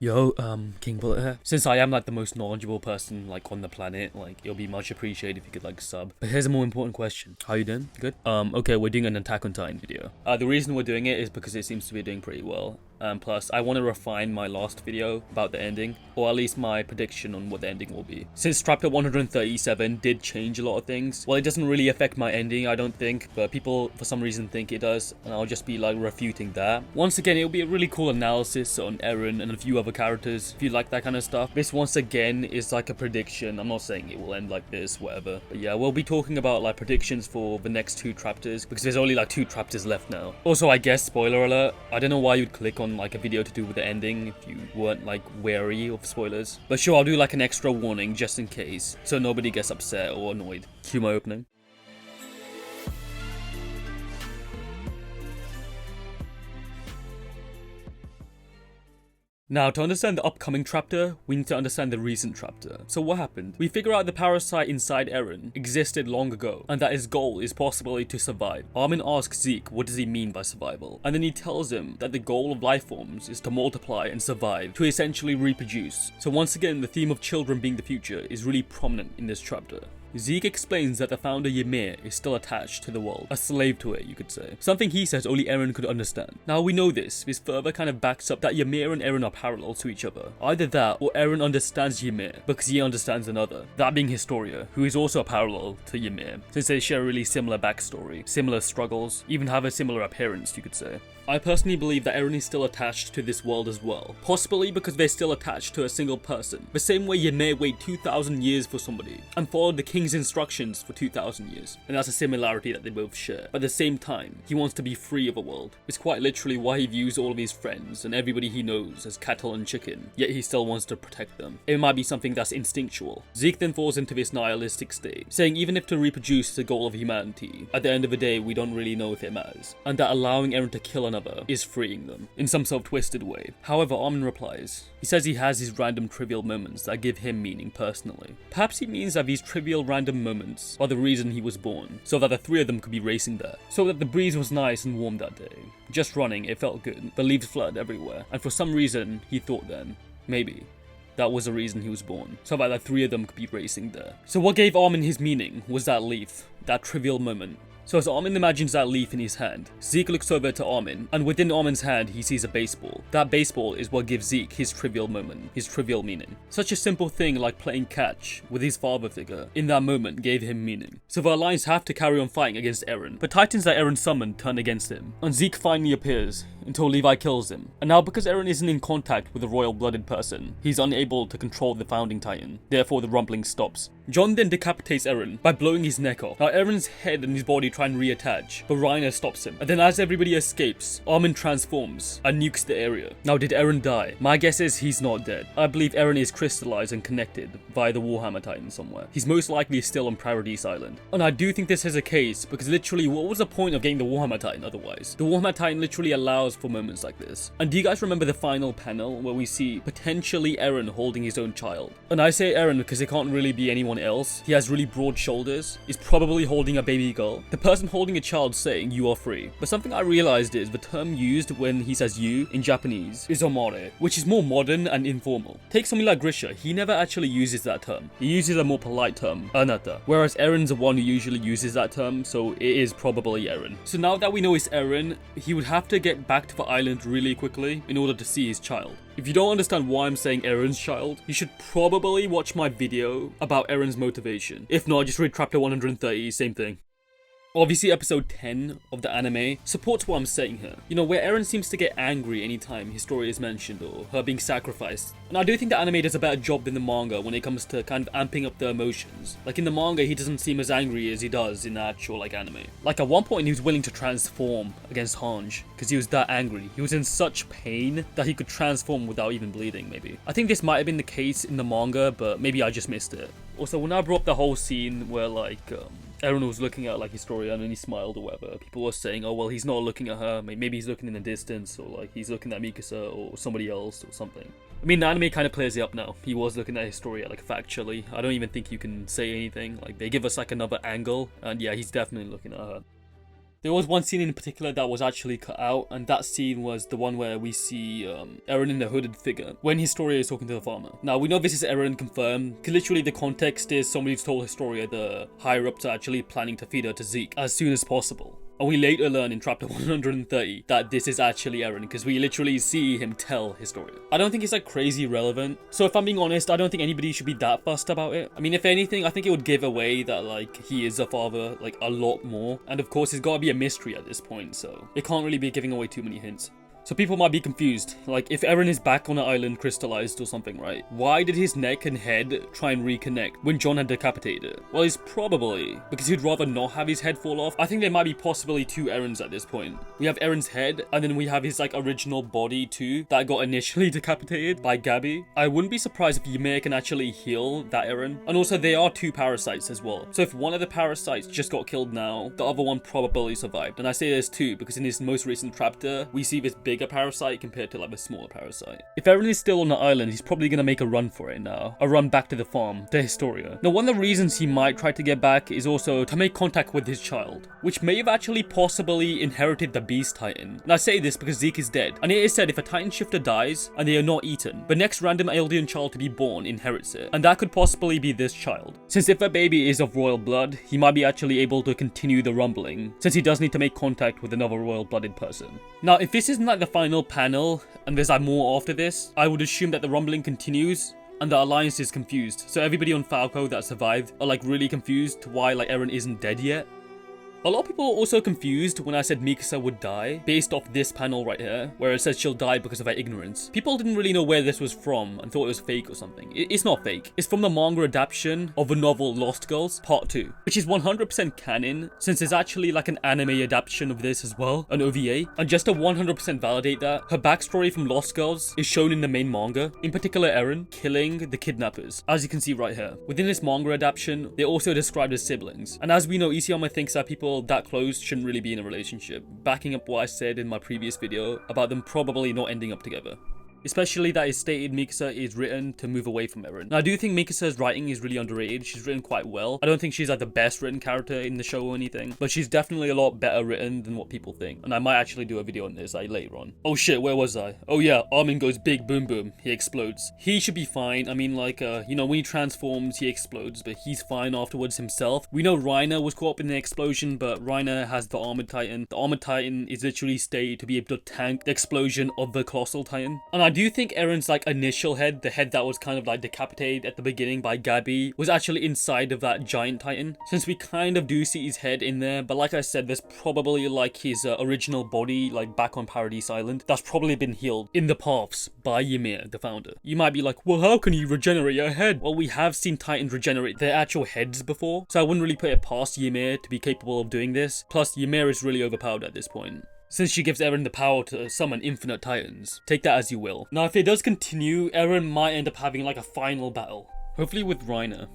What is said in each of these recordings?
Yo, King Bullet here. Since I am like the most knowledgeable person like on the planet, like it'll be much appreciated if you could like sub. But here's a more important question. How you doing? Good? Okay, we're doing an Attack on Titan video. The reason we're doing it is because it seems to be doing pretty well. Plus, I want to refine my last video about the ending, or at least my prediction on what the ending will be. Since chapter 137 did change a lot of things, well, it doesn't really affect my ending, I don't think, but people for some reason think it does, and I'll just be like refuting that. Once again, it'll be a really cool analysis on Eren and a few other characters, if you like that kind of stuff. This once again is like a prediction. I'm not saying it will end like this, whatever. But yeah, we'll be talking about like predictions for the next two chapters, because there's only like two chapters left now. Also, I guess, spoiler alert, I don't know why you'd click on like a video to do with the ending if you weren't like wary of spoilers. But sure, I'll do like an extra warning just in case, so nobody gets upset or annoyed. Cue my opening. Now, to understand the upcoming chapter, we need to understand the recent chapter. So what happened? We figure out the parasite inside Eren existed long ago, and that his goal is possibly to survive. Armin asks Zeke what does he mean by survival, and then he tells him that the goal of life forms is to multiply and survive, to essentially reproduce. So once again, the theme of children being the future is really prominent in this chapter. Zeke explains that the founder Ymir is still attached to the world, a slave to it, you could say. Something he says only Eren could understand. Now we know this further kind of backs up that Ymir and Eren are parallel to each other. Either that, or Eren understands Ymir because he understands another, that being Historia, who is also a parallel to Ymir, since they share a really similar backstory, similar struggles, even have a similar appearance, you could say. I personally believe that Eren is still attached to this world as well, possibly because they're still attached to a single person, the same way Ymir waited 2,000 years for somebody, and followed the king's instructions for 2,000 years, and that's a similarity that they both share. But at the same time, he wants to be free of the world. It's quite literally why he views all of his friends and everybody he knows as cattle and chicken, yet he still wants to protect them. It might be something that's instinctual. Zeke then falls into this nihilistic state, saying even if to reproduce is the goal of humanity, at the end of the day we don't really know if it matters, and that allowing Eren to kill another is freeing them, in some sort of twisted way. However, Armin replies. He says he has these random trivial moments that give him meaning personally. Perhaps he means that these trivial random moments are the reason he was born, so that the three of them could be racing there. So that the breeze was nice and warm that day. Just running, it felt good. The leaves fluttered everywhere, and for some reason, he thought then, maybe, that was the reason he was born, so that the three of them could be racing there. So what gave Armin his meaning was that leaf, that trivial moment. So as Armin imagines that leaf in his hand, Zeke looks over to Armin, and within Armin's hand he sees a baseball. That baseball is what gives Zeke his trivial moment, his trivial meaning. Such a simple thing like playing catch with his father figure in that moment gave him meaning. So the Alliance have to carry on fighting against Eren, but Titans that Eren summoned turn against him, and Zeke finally appears, until Levi kills him. And now because Eren isn't in contact with a royal-blooded person, he's unable to control the founding Titan, therefore the rumbling stops. John then decapitates Eren by blowing his neck off. Now Eren's head and his body try and reattach, but Reiner stops him. And then as everybody escapes, Armin transforms and nukes the area. Now did Eren die? My guess is he's not dead. I believe Eren is crystallized and connected via the Warhammer Titan somewhere. He's most likely still on Paradise Island. And I do think this is a case, because literally what was the point of getting the Warhammer Titan otherwise? The Warhammer Titan literally allows for moments like this. And do you guys remember the final panel where we see potentially Eren holding his own child? And I say Eren because it can't really be anyone else. He has really broad shoulders. He's probably holding a baby girl. The person holding a child saying you are free. But something I realized is the term used when he says you in Japanese is omare, which is more modern and informal. Take something like Grisha, he never actually uses that term. He uses a more polite term, anata, whereas Eren's the one who usually uses that term, so it is probably Eren. So now that we know it's Eren, he would have to get back to the island really quickly in order to see his child. If you don't understand why I'm saying Eren's child, you should probably watch my video about Eren's motivation. If not, just read chapter 130, same thing. Obviously, episode 10 of the anime supports what I'm saying here. You know, where Eren seems to get angry anytime his story is mentioned or her being sacrificed. And I do think the anime does a better job than the manga when it comes to kind of amping up the emotions. Like in the manga, he doesn't seem as angry as he does in the actual like anime. Like at one point, he was willing to transform against Hange because he was that angry. He was in such pain that he could transform without even bleeding, maybe. I think this might have been the case in the manga, but maybe I just missed it. Also, when I brought up the whole scene where like, Eren was looking at like Historia and then he smiled or whatever. People were saying, oh well, he's not looking at her, maybe he's looking in the distance, or like he's looking at Mikasa or somebody else or something. I mean, the anime kind of clears it up now. He was looking at Historia, like factually. I don't even think you can say anything. Like they give us like another angle, and yeah, he's definitely looking at her. There was one scene in particular that was actually cut out, and that scene was the one where we see Eren in the hooded figure when Historia is talking to the farmer. Now, we know this is Eren confirmed, because literally the context is somebody's told Historia, the higher-ups, are actually planning to feed her to Zeke as soon as possible. And we later learn in chapter 130 that this is actually Eren, because we literally see him tell Historia. I don't think it's like crazy relevant. So if I'm being honest, I don't think anybody should be that fussed about it. I mean, if anything, I think it would give away that like he is a father like a lot more. And of course, it's got to be a mystery at this point, so it can't really be giving away too many hints. So people might be confused, like if Eren is back on the island crystallized or something, right? Why did his neck and head try and reconnect when John had decapitated it? Well, it's probably because he'd rather not have his head fall off. I think there might be possibly two Erens at this point. We have Eren's head, and then we have his like original body too, that got initially decapitated by Gabi. I wouldn't be surprised if Ymir can actually heal that Eren. And also there are two parasites as well. So if one of the parasites just got killed now, the other one probably survived. And I say there's two because in this most recent chapter, we see this bigger parasite compared to like the smaller parasite. If Eren is still on the island, he's probably gonna make a run for it now. A run back to the farm, to Historia. Now, one of the reasons he might try to get back is also to make contact with his child, which may have actually possibly inherited the Beast Titan. And I say this because Zeke is dead, and it is said if a Titan shifter dies and they are not eaten, the next random Eldian child to be born inherits it, and that could possibly be this child. Since if a baby is of royal blood, he might be actually able to continue the rumbling, since he does need to make contact with another royal-blooded person. Now, if this isn't like the final panel, and there's like more after this, I would assume that the rumbling continues, and the Alliance is confused. So everybody on Falco that survived are like really confused why like Eren isn't dead yet. A lot of people are also confused when I said Mikasa would die, based off this panel right here, where it says she'll die because of her ignorance. People didn't really know where this was from and thought it was fake or something. It's not fake. It's from the manga adaptation of the novel Lost Girls, Part 2, which is 100% canon, since there's actually like an anime adaptation of this as well, an OVA. And just to 100% validate that, her backstory from Lost Girls is shown in the main manga, in particular Eren killing the kidnappers, as you can see right here. Within this manga adaptation, they're also described as siblings. And as we know, Isayama thinks that people that close shouldn't really be in a relationship, backing up what I said in my previous video about them probably not ending up together. Especially that it's stated Mikasa is written to move away from Eren. Now, I do think Mikasa's writing is really underrated. She's written quite well. I don't think she's like the best written character in the show or anything, but she's definitely a lot better written than what people think. And I might actually do a video on this like later on. Oh shit, where was I? Oh yeah, Armin goes big boom boom. He explodes. He should be fine. I mean, like, you know, when he transforms, he explodes, but he's fine afterwards himself. We know Reiner was caught up in the explosion, but Reiner has the Armored Titan. The Armored Titan is literally stated to be able to tank the explosion of the Colossal Titan. And I do think Eren's like initial head, the head that was kind of like decapitated at the beginning by Gabi, was actually inside of that giant Titan, since we kind of do see his head in there. But like I said, there's probably like his original body like back on Paradise Island that's probably been healed in the paths by Ymir, the founder. You might be like, well, how can you regenerate your head? Well, we have seen Titans regenerate their actual heads before, so I wouldn't really put it past Ymir to be capable of doing this. Plus, Ymir is really overpowered at this point, since she gives Eren the power to summon infinite Titans. Take that as you will. Now, if it does continue, Eren might end up having like a final battle, hopefully with Reiner,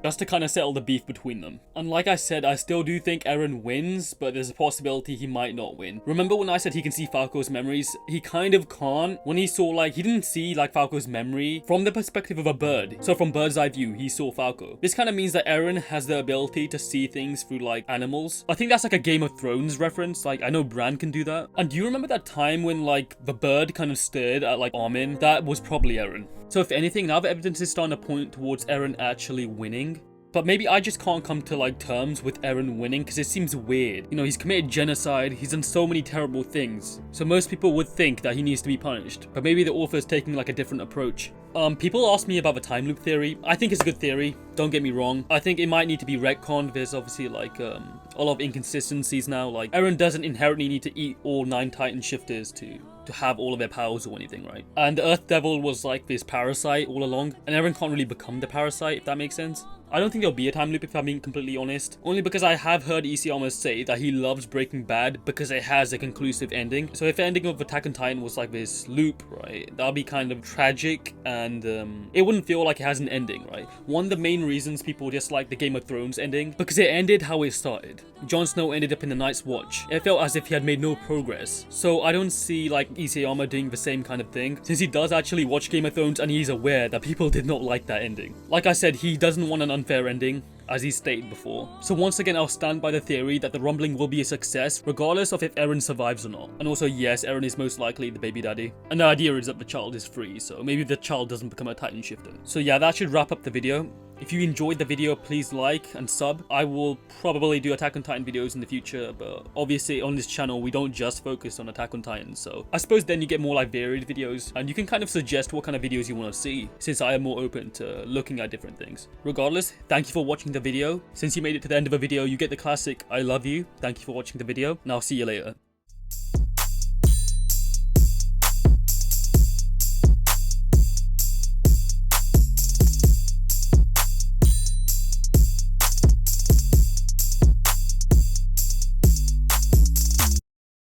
just to kind of settle the beef between them. And like I said, I still do think Eren wins, but there's a possibility he might not win. Remember when I said he can see Falco's memories? He kind of can't. When he saw like, he didn't see like Falco's memory from the perspective of a bird. So from bird's eye view, he saw Falco. This kind of means that Eren has the ability to see things through like animals. I think that's like a Game of Thrones reference. Like, I know Bran can do that. And do you remember that time when like the bird kind of stared at like Armin? That was probably Eren. So if anything, now the evidence is starting to point towards Eren actually winning. But maybe I just can't come to like terms with Eren winning because it seems weird. You know, he's committed genocide, he's done so many terrible things. So most people would think that he needs to be punished. But maybe the author's taking like a different approach. People ask me about the time loop theory. I think it's a good theory, don't get me wrong. I think it might need to be retconned. There's obviously like a lot of inconsistencies now. Like, Eren doesn't inherently need to eat all 9 Titan shifters to have all of their powers or anything, right? And the Earth Devil was like this parasite all along, and Eren can't really become the parasite, if that makes sense. I don't think there'll be a time loop if I'm being completely honest, only because I have heard Isayama say that he loves Breaking Bad because it has a conclusive ending. So if the ending of Attack on Titan was like this loop, right, that'll be kind of tragic, and it wouldn't feel like it has an ending, right? One of the main reasons people dislike the Game of Thrones ending, because it ended how it started. Jon Snow ended up in the Night's Watch. It felt as if he had made no progress. So I don't see like Isayama doing the same kind of thing, since he does actually watch Game of Thrones and he's aware that people did not like that ending. Like I said, he doesn't want an unfair ending. as he stated before. So once again, I'll stand by the theory that the rumbling will be a success, regardless of if Eren survives or not. And also, yes, Eren is most likely the baby daddy. And the idea is that the child is free, so maybe the child doesn't become a Titan shifter. So yeah, that should wrap up the video. If you enjoyed the video, please like and sub. I will probably do Attack on Titan videos in the future, but obviously on this channel, we don't just focus on Attack on Titan. So I suppose then you get more like varied videos, and you can kind of suggest what kind of videos you want to see, since I am more open to looking at different things. Regardless, thank you for watching the video. Since you made it to the end of a video, you get the classic I love you. Thank you for watching the video, and I'll see you later.